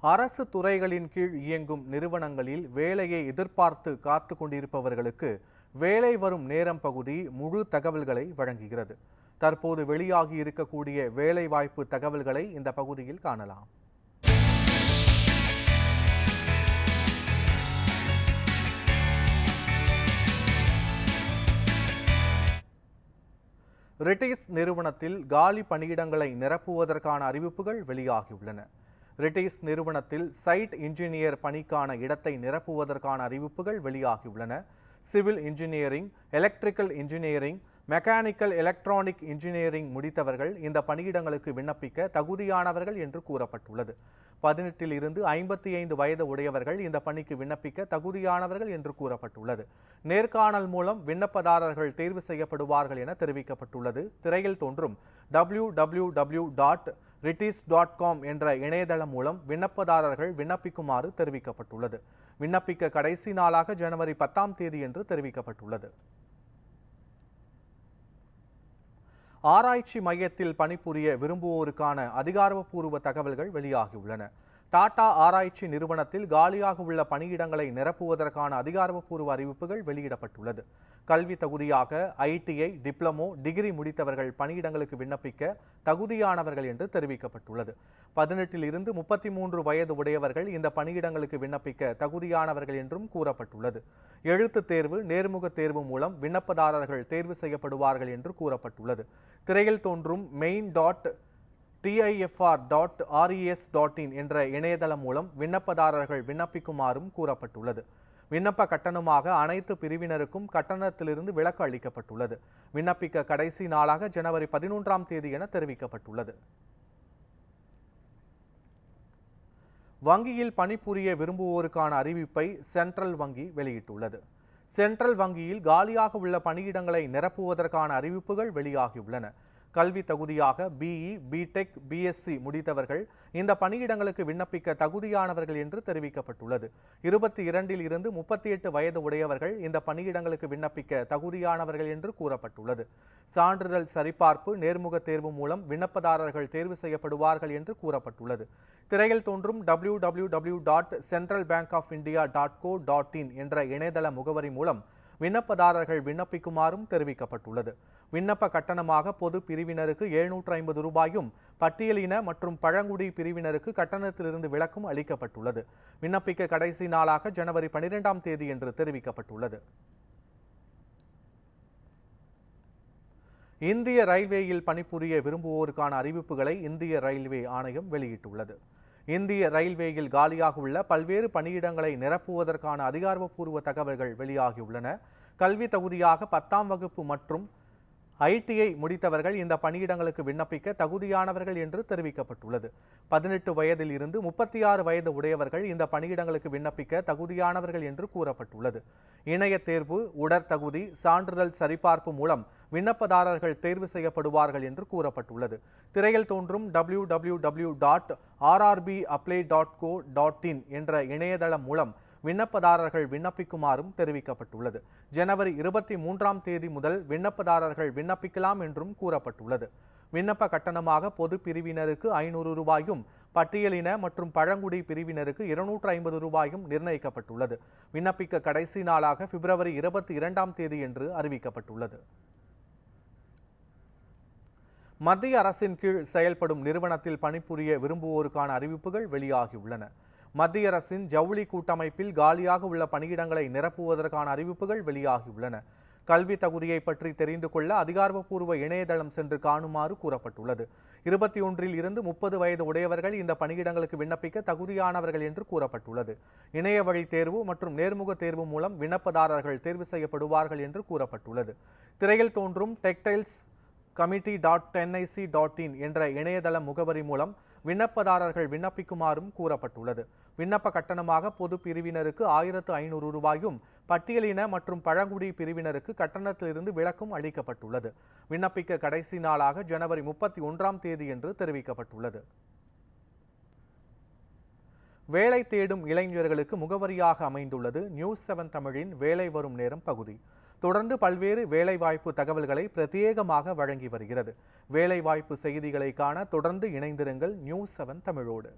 அரசு துறைகளின் கீழ் இயங்கும் நிறுவனங்களில் வேலையை எதிர்பார்த்து காத்து கொண்டிருப்பவர்களுக்கு வேலை வரும் நேரம் பகுதி முழு தகவல்களை வழங்குகிறது. தற்போது வெளியாகி இருக்கக்கூடிய வேலைவாய்ப்பு தகவல்களை இந்த பகுதியில் காணலாம். ரிட்டீஸ் நிறுவனத்தில் காலி பணியிடங்களை நிரப்புவதற்கான அறிவிப்புகள் வெளியாகியுள்ளன. ரிட்டீஸ் நிறுவனத்தில் சைட் இன்ஜினியர் பணிக்கான இடத்தை நிரப்புவதற்கான அறிவிப்புகள் வெளியாகியுள்ளன. Civil engineering, electrical engineering, mechanical electronic engineering முடித்தவர்கள் இந்த பணியிடங்களுக்கு விண்ணப்பிக்க தகுதியானவர்கள் என்று கூறப்பட்டுள்ளது. 18 இருந்து 55 வயது உடையவர்கள் இந்த பணிக்கு விண்ணப்பிக்க தகுதியானவர்கள் என்று கூறப்பட்டுள்ளது. நேர்காணல் மூலம் விண்ணப்பதாரர்கள் தேர்வு செய்யப்படுவார்கள் என தெரிவிக்கப்பட்டுள்ளது. திரையில் தோன்றும் www.ritis.com என்ற இணையதளம் மூலம் விண்ணப்பதாரர்கள் விண்ணப்பிக்குமாறு தெரிவிக்கப்பட்டுள்ளது. விண்ணப்பிக்க கடைசி நாளாக ஜனவரி 10ஆம் தேதி என்று தெரிவிக்கப்பட்டுள்ளது. ஆராய்ச்சி மையத்தில் பணிபுரிய விரும்புவோருக்கான அதிகாரப்பூர்வ தகவல்கள் வெளியாகியுள்ளன. டாடா ஆராய்ச்சி நிறுவனத்தில் காலியாக உள்ள பணியிடங்களை நிரப்புவதற்கான அதிகாரப்பூர்வ அறிவிப்புகள் வெளியிடப்பட்டுள்ளது. கல்வி தகுதியாக ITI, டிப்ளமோ, டிகிரி முடித்தவர்கள் பணியிடங்களுக்கு விண்ணப்பிக்க தகுதியானவர்கள் என்று தெரிவிக்கப்பட்டுள்ளது. 18 இருந்து 33 வயது உடையவர்கள் இந்த பணியிடங்களுக்கு விண்ணப்பிக்க தகுதியானவர்கள் என்றும் கூறப்பட்டுள்ளது. எழுத்து தேர்வு, நேர்முக தேர்வு மூலம் விண்ணப்பதாரர்கள் தேர்வு செய்யப்படுவார்கள் என்று கூறப்பட்டுள்ளது. திரையில் தோன்றும் main.tifr.res.in என்ற இணையதளம் மூலம் விண்ணப்பதாரர்கள் விண்ணப்பிக்குமாறும் கூறப்பட்டுள்ளது. விண்ணப்ப கட்டணமாக அனைத்து பிரிவினருக்கும் கட்டணத்திலிருந்து விலக்கு அளிக்கப்பட்டுள்ளது. விண்ணப்பிக்க கடைசி நாளாக ஜனவரி 11ஆம் தேதி என தெரிவிக்கப்பட்டுள்ளது. வங்கியில் பணிபுரிய விரும்புவோருக்கான அறிவிப்பை சென்ட்ரல் வங்கி வெளியிட்டுள்ளது. சென்ட்ரல் வங்கியில் காலியாக உள்ள பணியிடங்களை நிரப்புவதற்கான அறிவிப்புகள் வெளியாகியுள்ளன. கல்வி தகுதியாக BE, BTech, BSc முடித்தவர்கள் இந்த பணியிடங்களுக்கு விண்ணப்பிக்க தகுதியானவர்கள் என்று தெரிவிக்கப்பட்டுள்ளது. 22 இருந்து 38 வயது உடையவர்கள் இந்த பணியிடங்களுக்கு விண்ணப்பிக்க தகுதியானவர்கள் என்று கூறப்பட்டுள்ளது. சான்றிதழ் சரிபார்ப்பு, நேர்முக தேர்வு மூலம் விண்ணப்பதாரர்கள் தேர்வு செய்யப்படுவார்கள் என்று கூறப்பட்டுள்ளது. திரையில் தோன்றும் www.centralbankofindia.co.in என்ற இணையதள முகவரி மூலம் விண்ணப்பதாரர்கள் விண்ணப்பிக்குமாறும் தெரிவிக்கப்பட்டுள்ளது. விண்ணப்ப கட்டணமாக பொது பிரிவினருக்கு 750 ரூபாயும், பட்டியலின மற்றும் பழங்குடி பிரிவினருக்கு கட்டணத்திலிருந்து விலக்கும் அளிக்கப்பட்டுள்ளது. விண்ணப்பிக்க கடைசி நாளாக ஜனவரி 12ஆம் தேதி என்று தெரிவிக்கப்பட்டுள்ளது. இந்திய ரயில்வேயில் பணிபுரிய விரும்புவோருக்கான அறிவிப்புகளை இந்திய ரயில்வே ஆணையம் வெளியிட்டுள்ளது. இந்திய ரயில்வேயில் காலியாக உள்ள பல்வேறு பணியிடங்களை நிரப்புவதற்கான அதிகாரப்பூர்வ தகவல்கள் வெளியாகியுள்ளன. கல்வி தகுதியாக 10ஆம் வகுப்பு மற்றும் ITI முடித்தவர்கள் இந்த பணியிடங்களுக்கு விண்ணப்பிக்க தகுதியானவர்கள் என்று தெரிவிக்கப்பட்டுள்ளது. 18 வயதில் இருந்து 36 வயது உடையவர்கள் இந்த பணியிடங்களுக்கு விண்ணப்பிக்க தகுதியானவர்கள் என்று கூறப்பட்டுள்ளது. இணைய தேர்வு, உடற்தகுதி, சான்றிதழ் சரிபார்ப்பு மூலம் விண்ணப்பதாரர்கள் தேர்வு செய்யப்படுவார்கள் என்று கூறப்பட்டுள்ளது. திரையில் தோன்றும் www.rrbapply.co.in என்ற இணையதளம் மூலம் விண்ணப்பதாரர்கள் விண்ணப்பிக்குமாறும் தெரிவிக்கப்பட்டுள்ளது. ஜனவரி 23ஆம் தேதி முதல் விண்ணப்பதாரர்கள் விண்ணப்பிக்கலாம் என்றும் கூறப்பட்டுள்ளது. விண்ணப்ப கட்டணமாக பொது பிரிவினருக்கு 500 ரூபாயும், பட்டியலின மற்றும் பழங்குடி பிரிவினருக்கு 250 ரூபாயும் நிர்ணயிக்கப்பட்டுள்ளது. விண்ணப்பிக்க கடைசி நாளாக பிப்ரவரி 22ஆம் தேதி என்று அறிவிக்கப்பட்டுள்ளது. மத்திய அரசின் கீழ் செயல்படும் நிறுவனத்தில் பணிபுரிய விரும்புவோருக்கான அறிவிப்புகள் வெளியாகியுள்ளன. மத்திய அரசின் ஜவுளி கூட்டமைப்பில் காலியாக உள்ள பணியிடங்களை நிரப்புவதற்கான அறிவிப்புகள் வெளியாகியுள்ளன. கல்வி தகுதியை பற்றி தெரிந்து கொள்ள அதிகாரப்பூர்வ இணையதளம் சென்று காணுமாறு கூறப்பட்டுள்ளது. 21 இருந்து 30 வயது உடையவர்கள் இந்த பணியிடங்களுக்கு விண்ணப்பிக்க தகுதியானவர்கள் என்று கூறப்பட்டுள்ளது. இணைய வழி தேர்வு மற்றும் நேர்முக தேர்வு மூலம் விண்ணப்பதாரர்கள் தேர்வு செய்யப்படுவார்கள் என்று கூறப்பட்டுள்ளது. திரையில் தோன்றும் textilescommittee.nic.in என்ற இணையதள முகவரி மூலம் விண்ணப்பதாரர்கள் விண்ணப்பிக்குமாறும் கூறப்பட்டுள்ளது. விண்ணப்ப கட்டணமாக பொது பிரிவினருக்கு 1500 ரூபாயும், பட்டியலின மற்றும் பழங்குடி பிரிவினருக்கு கட்டணத்திலிருந்து விலக்கும் அளிக்கப்பட்டுள்ளது. விண்ணப்பிக்க கடைசி நாளாக ஜனவரி 31ஆம் தேதி என்று தெரிவிக்கப்பட்டுள்ளது. வேலை தேடும் இளைஞர்களுக்கு முகவரியாக அமைந்துள்ளது நியூஸ் 7 தமிழின் வேலை வரும் நேரம் பகுதி. தொடர்ந்து பல்வேறு வேலைவாய்ப்பு தகவல்களை பிரத்யேகமாக வழங்கி வருகிறது. வேலைவாய்ப்பு செய்திகளை காண தொடர்ந்து இணைந்திருங்கள் நியூஸ் 7 தமிழோடு.